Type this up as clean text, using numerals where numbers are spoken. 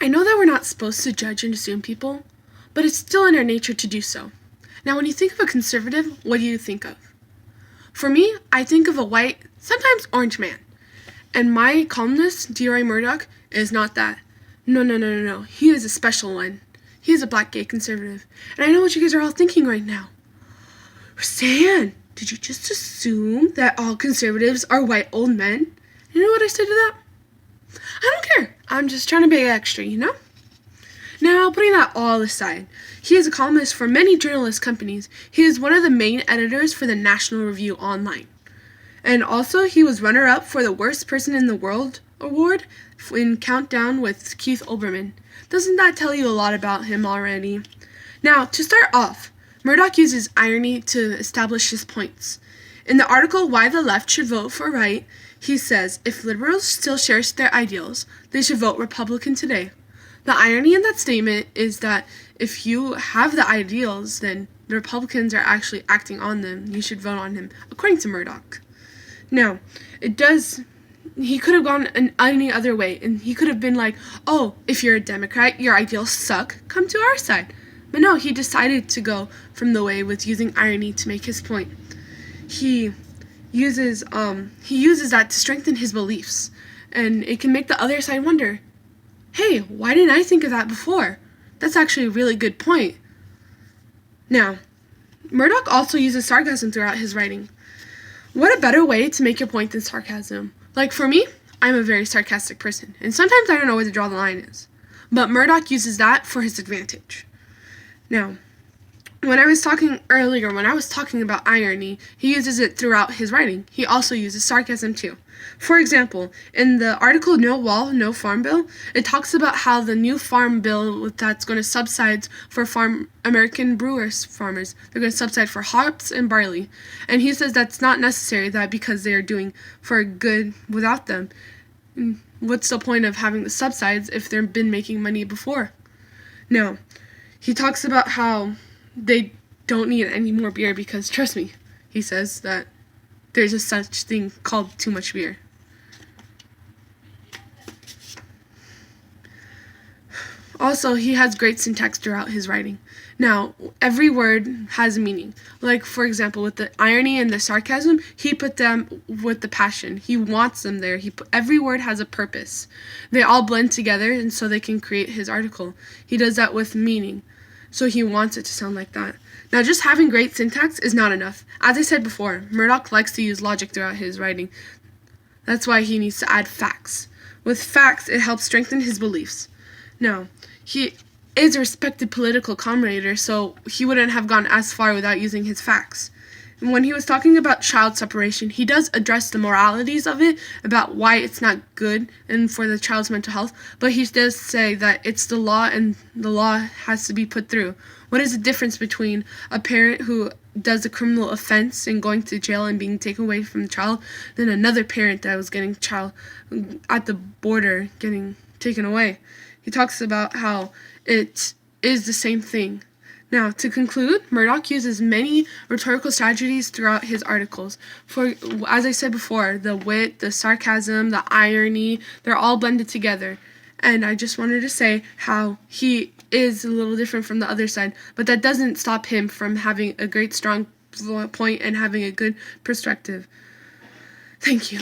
I know that we're not supposed to judge and assume people, but it's still in our nature to do so. Now, when you think of a conservative, what do you think of? For me, I think of a white, sometimes orange man. And my columnist, D.R. Murdoch, is not that. No. He is a special one. He is a black gay conservative. And I know what you guys are all thinking right now. Roseanne, did you just assume that all conservatives are white old men? You know what I said to that? I don't care. I'm just trying to be extra, you know? Now, putting that all aside, he is a columnist for many journalist companies. He is one of the main editors for the National Review Online. And also, he was runner-up for the Worst Person in the World award in Countdown with Keith Olbermann. Doesn't that tell you a lot about him already? Now, to start off, Murdoch uses irony to establish his points. In the article Why the Left Should Vote for Right, he says, if liberals still cherish their ideals, they should vote Republican today. The irony in that statement is that if you have the ideals, then the Republicans are actually acting on them. You should vote on him, according to Murdoch. Now, he could have gone any other way, and he could have been like, oh, if you're a Democrat, your ideals suck, come to our side. But no, he decided to go from the way with using irony to make his point. He uses that to strengthen his beliefs, and it can make the other side wonder, hey, why didn't I think of that before? That's actually a really good point. Now, Murdoch also uses sarcasm throughout his writing. What a better way to make your point than sarcasm? Like for me, I'm a very sarcastic person, and sometimes I don't know where to draw the line is. But Murdoch uses that for his advantage. Now, when I was talking about irony, he uses it throughout his writing. He also uses sarcasm too. For example, in the article No Wall, No Farm Bill, it talks about how the new farm bill that's going to subsidize for American brewers farmers. They're going to subsidize for hops and barley. And he says that's not necessary, that because they are doing for good without them. What's the point of having the subsides if they've been making money before? Now, he talks about how they don't need any more beer because, trust me, he says that there's a such thing called too much beer. Also, he has great syntax throughout his writing. Now, every word has a meaning. Like, for example, with the irony and the sarcasm, he put them with the passion. He wants them there. Every word has a purpose. They all blend together, and so they can create his article. He does that with meaning. So he wants it to sound like that. Now, just having great syntax is not enough. As I said before, Murdoch likes to use logic throughout his writing. That's why he needs to add facts. With facts, it helps strengthen his beliefs. Now, he is a respected political commentator, so he wouldn't have gone as far without using his facts. And when he was talking about child separation, he does address the moralities of it, about why it's not good and for the child's mental health, but he does say that it's the law and the law has to be put through. What is the difference between a parent who does a criminal offense and going to jail and being taken away from the child than another parent that was getting child at the border getting taken away? He talks about how it is the same thing. Now, to conclude, Murdoch uses many rhetorical strategies throughout his articles. For, as I said before, the wit, the sarcasm, the irony, they're all blended together. And I just wanted to say how he is a little different from the other side, but that doesn't stop him from having a great, strong point and having a good perspective. Thank you.